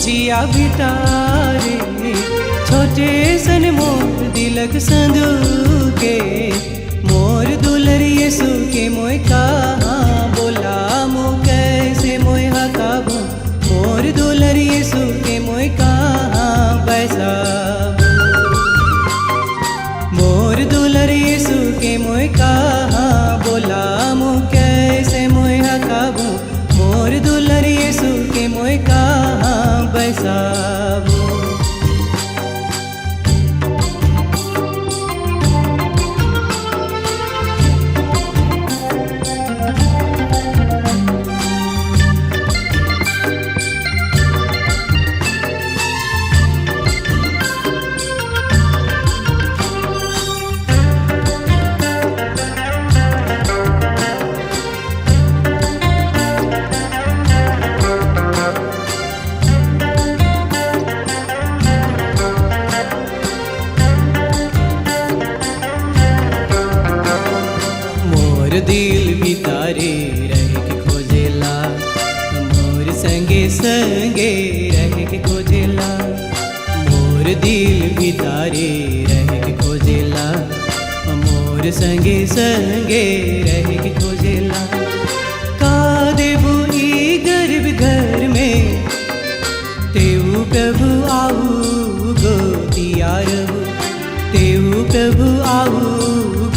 जिया भितारे, छोटे सन मोर दिलक संदूके, मोर दुलर यीशु के मोय कहाँ बोला मो कैसे मोय हकाबू, मोर दुलर यीशु के मोय कहाँ बैसाबू, मोर दुलर यीशु के मोय कहाँ बोला मो कैसे मोय हकाबू, मोर दुलर यीशु के मोय कहाँ बैसाबू। दिल भितारे रह के खोजेला, मोर संगे संगे रह के खोजेला, मोर दिल भितारे रह के खोजेला, मोर संगे संगे रह के खोजेला। का देबू ई गरीब घर में, तेऊ प्रभु आऊ गोदिया रहू, तेऊ प्रभु आऊ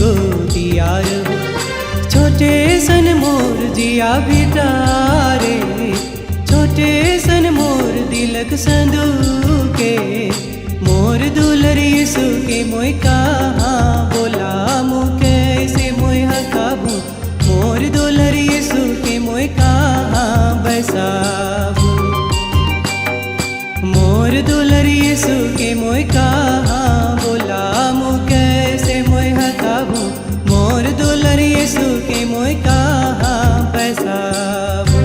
गोदिया रहू, छोटे सन मोर जिया भितारे, छोटे सन मोर दिलक संदूके, मोर दुलर यीशु के मोय कहाँ बोला मो कैसे मोय हकाबू, मोर दुलर यीशु के मोय कहाँ बैसाबू, मोर दुलर यीशु के मोय कहाँ बोला मो कैसे मोय हकाबू, मोर दुलर यीशु के मोय कहाँ बैसाबू।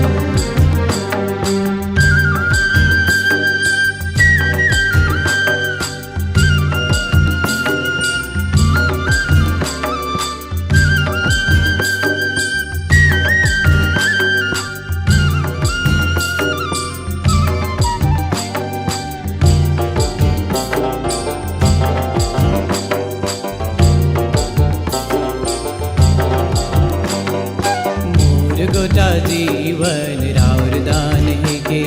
गोटा जीवन राउर दान है के,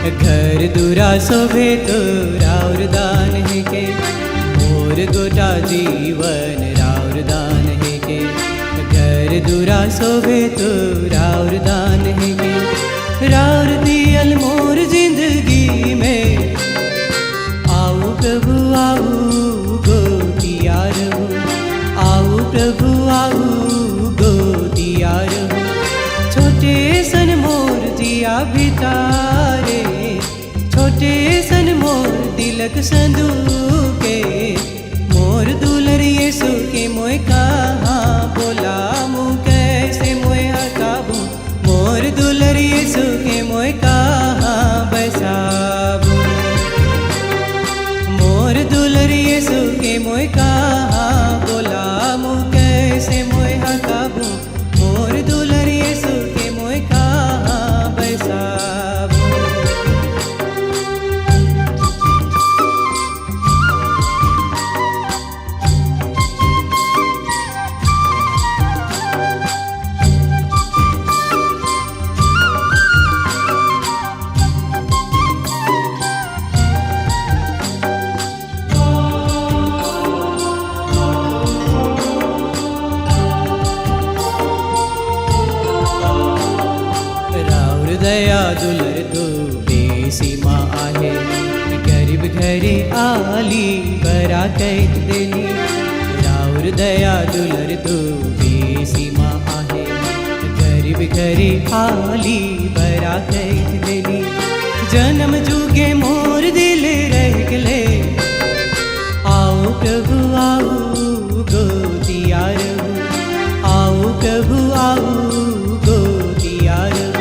घर दुरा शोभे तो राउर दान है के, मोर गोटा जीवन राउर दान है के, घर दुरा शोभे तो राउर दान है के, राउर दियल मोर जिंदगी में, आओ प्रभु आओ गोदिया रहू, आओ प्रभु आओ गोदिया रहू, छोटे सन मोर जिया भितारे, छोटे सन मोर दिलक संदूके, मोर दुलर यीशु के मोय कहाँ बोला मो कैसे मोय हकाबू, मोर दुलर यीशु के मोय कहाँ बैसाबू, मोर दुलर यीशु के मोय कहाँ बोला मो कैसे मोय हकाबू, मोर दुलर यीशु के मोय कहाँ बैसाबू। दया दुलर तो बेसीमा आहे, गरीब घरी आली बरा कैद देली, राउर दया दुलर तो बेसीमा आहे, गरीब घरी आली बरा कैद देली, जन्म जुगे मोर दिल रह गले, आओ प्रभु आओ गोदिया रहू, आओ प्रभु आओ गोदिया रहू,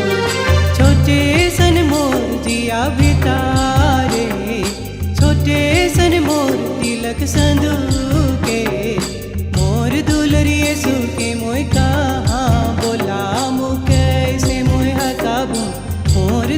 छोटे सन मोर जिया भितारे, छोटे सन मोर दिलक संदूके, मोर दुलर यीशु के मोय कहाँ बोला मो कैसे मोय हकाबू, मोर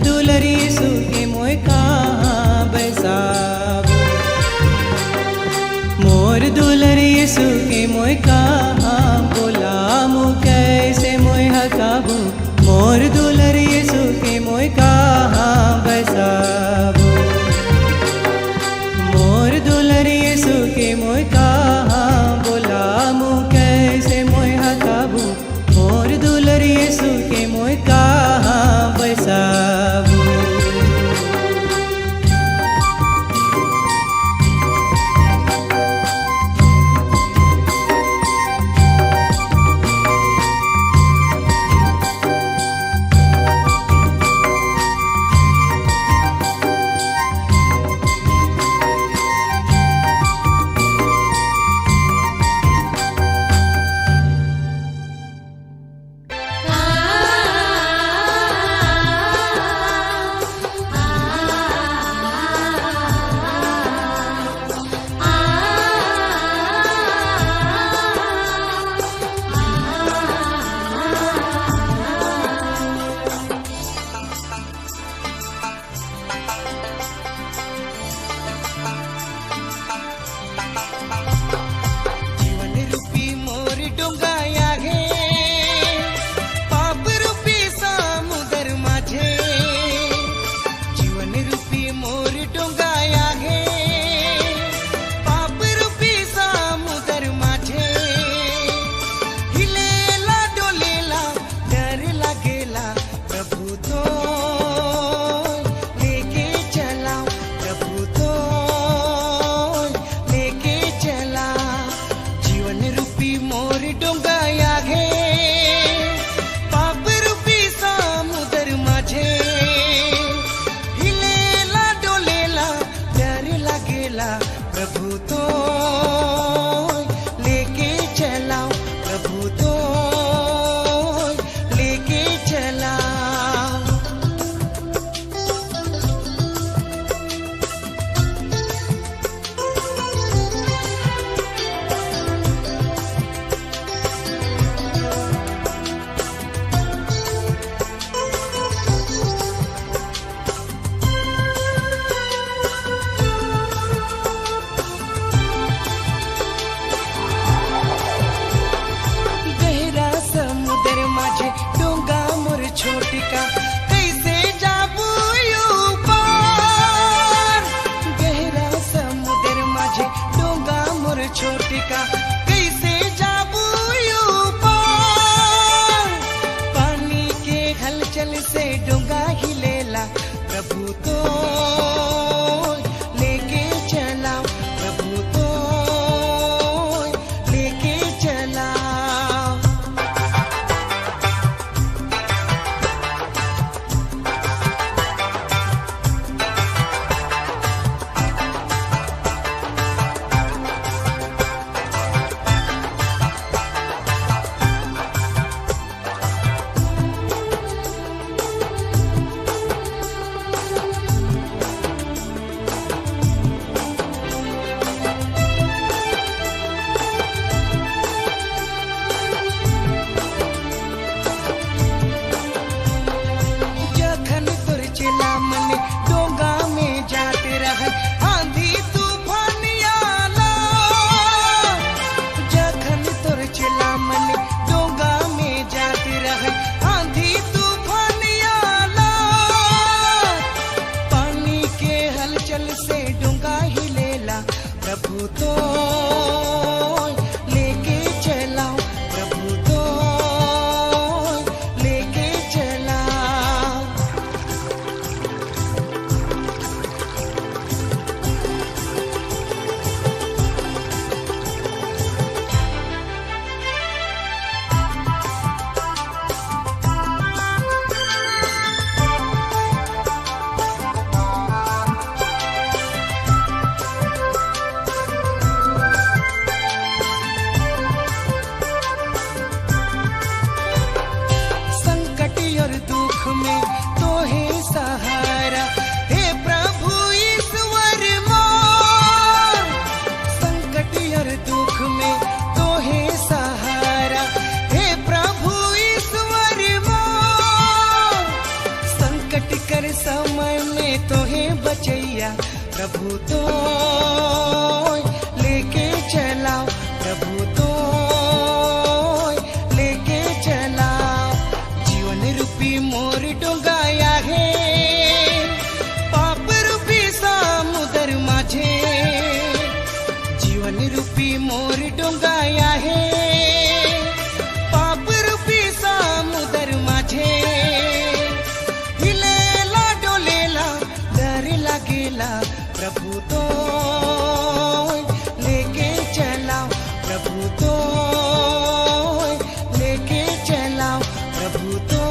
तोहे बचैया प्रभु तो लेके चलाओ, प्रभु तो लेके चलाओ। जीवन रूपी मोर डोंगाया है पाप रूपी समुद्र माझे, जीवन रूपी मोर डोंगाया है पाप रूपी समुद्र माझे। हिलेला डोलेला डर लागेला प्रभु तो लेके चलाओ, प्रभु तो लेके चलाओ, प्रभु तो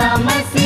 ईसा मसीह